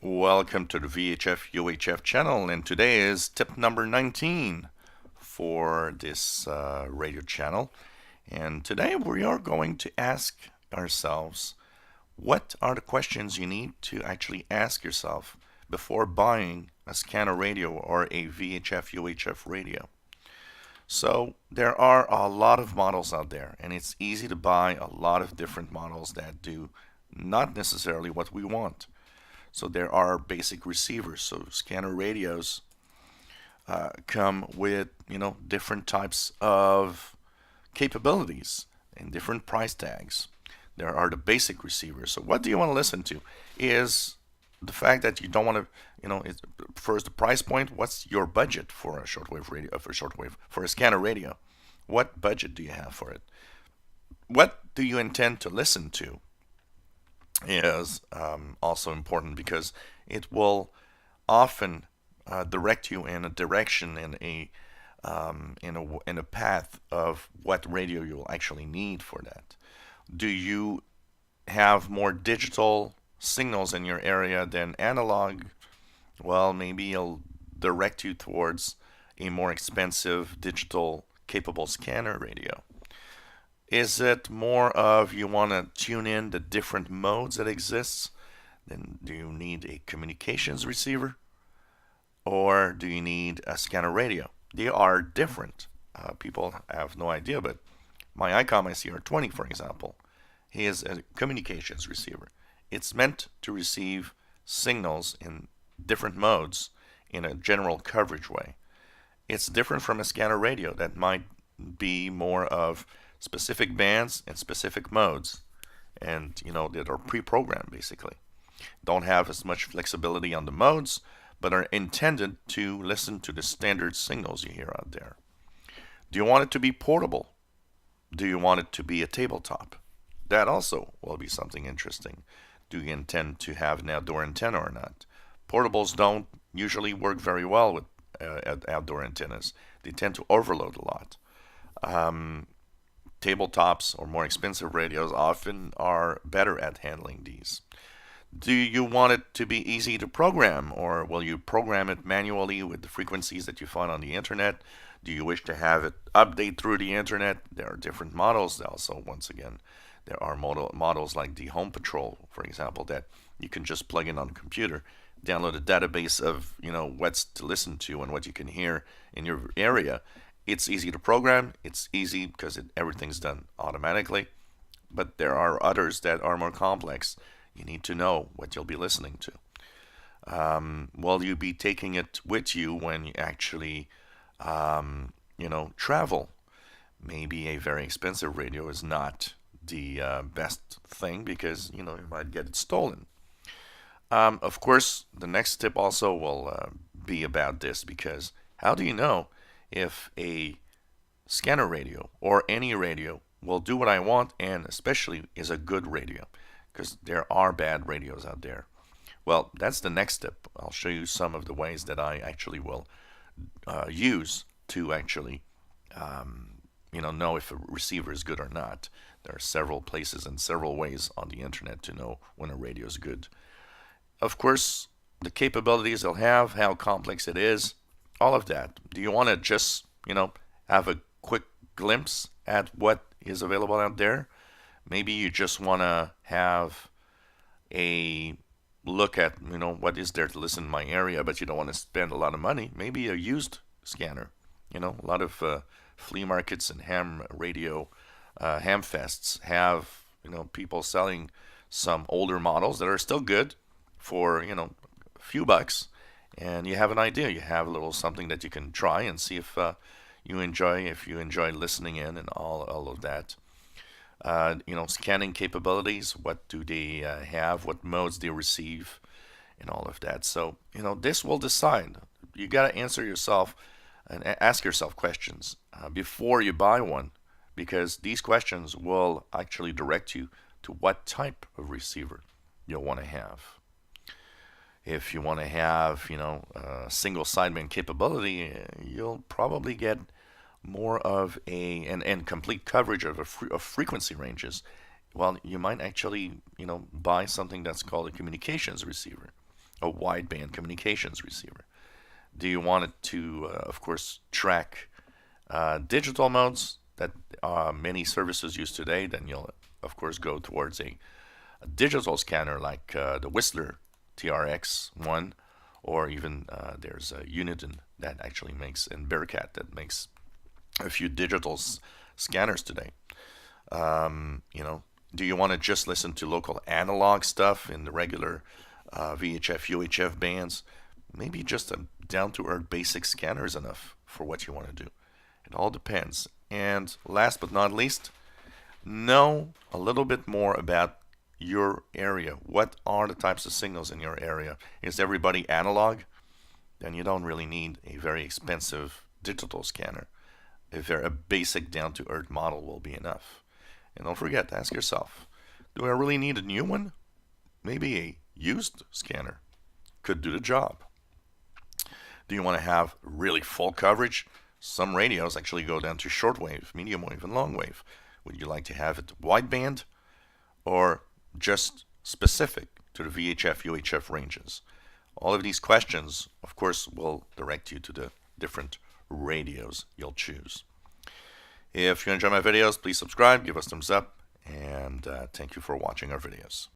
Welcome to the VHF UHF channel, and today is tip number 19 for this radio channel. And today we are going to ask ourselves, what are the questions you need to actually ask yourself before buying a scanner radio or a VHF UHF radio? So there are a lot of models out there, and it's easy to buy a lot of different models that do not necessarily what we want. So there are basic receivers. So scanner radios come with different types of capabilities and different price tags. There are the basic receivers. So what do you want to listen to? Is the fact that you don't want to, first the price point. What's your budget for a shortwave radio? For a scanner radio, what budget do you have for it? What do you intend to listen to? Is also important because it will often direct you in a direction in a path of what radio you'll actually need for that. Do you have more digital signals in your area than analog? Well, maybe it'll direct you towards a more expensive digital capable scanner radio. Is it more of you want to tune in the different modes that exists? Then do you need a communications receiver? Or do you need a scanner radio? They are different. People have no idea, but my ICOM ICR20, for example, is a communications receiver. It's meant to receive signals in different modes in a general coverage way. It's different from a scanner radio that might be more of specific bands and specific modes, and that are pre-programmed basically. Don't have as much flexibility on the modes, but are intended to listen to the standard signals you hear out there. Do you want it to be portable? Do you want it to be a tabletop? That also will be something interesting. Do you intend to have an outdoor antenna or not? Portables don't usually work very well with outdoor antennas. They tend to overload a lot. Tabletops or more expensive radios often are better at handling these. Do you want it to be easy to program, or will you program it manually with the frequencies that you find on the internet? Do you wish to have it update through the internet? There are different models. Also, once again, there are models like the Home Patrol, for example, that you can just plug in on a computer, download a database of what's to listen to and what you can hear in your area. It's easy to program. It's easy because everything's done automatically. But there are others that are more complex. You need to know what you'll be listening to. Will you be taking it with you when you actually, travel? Maybe a very expensive radio is not the best thing because, you might get it stolen. Of course, the next tip also will be about this, because how do you know if a scanner radio or any radio will do what I want and especially is a good radio? Because there are bad radios out there. Well, that's the next step. I'll show you some of the ways that I actually will use to actually know if a receiver is good or not. There are several places and several ways on the internet to know when a radio is good. Of course, the capabilities they'll have, how complex it is, all of that. Do you want to just, have a quick glimpse at what is available out there? Maybe you just want to have a look at, what is there to listen in my area, but you don't want to spend a lot of money. Maybe a used scanner. A lot of flea markets and ham fests have, people selling some older models that are still good for, a few bucks, and you have an idea. You have a little something that you can try and see if you enjoy listening in and all of that. Scanning capabilities. What do they have? What modes they receive, and all of that. So this will decide. You got to answer yourself and ask yourself questions before you buy one, because these questions will actually direct you to what type of receiver you'll want to have. If you want to have, single sideband capability, you'll probably get more of and complete coverage of frequency ranges. Well, you might actually, buy something that's called a communications receiver. a wideband communications receiver? Do you want it to, of course, track digital modes that many services use today? Then you'll, of course, go towards a digital scanner like the Whistler TRX1, or even there's a Uniden that actually makes, and Bearcat that makes a few digital scanners today. You know, do you want to just listen to local analog stuff in the regular VHF UHF bands? Maybe just a down-to-earth basic scanner is enough for what you want to do. It all depends. And last but not least, know a little bit more about your area. What are the types of signals in your area? Is everybody analog? Then you don't really need a very expensive digital scanner. If a basic down-to-earth model will be enough. And don't forget to ask yourself, do I really need a new one? Maybe a used scanner could do the job. Do you want to have really full coverage? Some radios actually go down to shortwave, medium wave, and long wave. Would you like to have it wideband or just specific to the VHF UHF ranges? All of these questions, of course, will direct you to the different radios you'll choose. If you enjoy my videos, please subscribe, give us thumbs up, and thank you for watching our videos.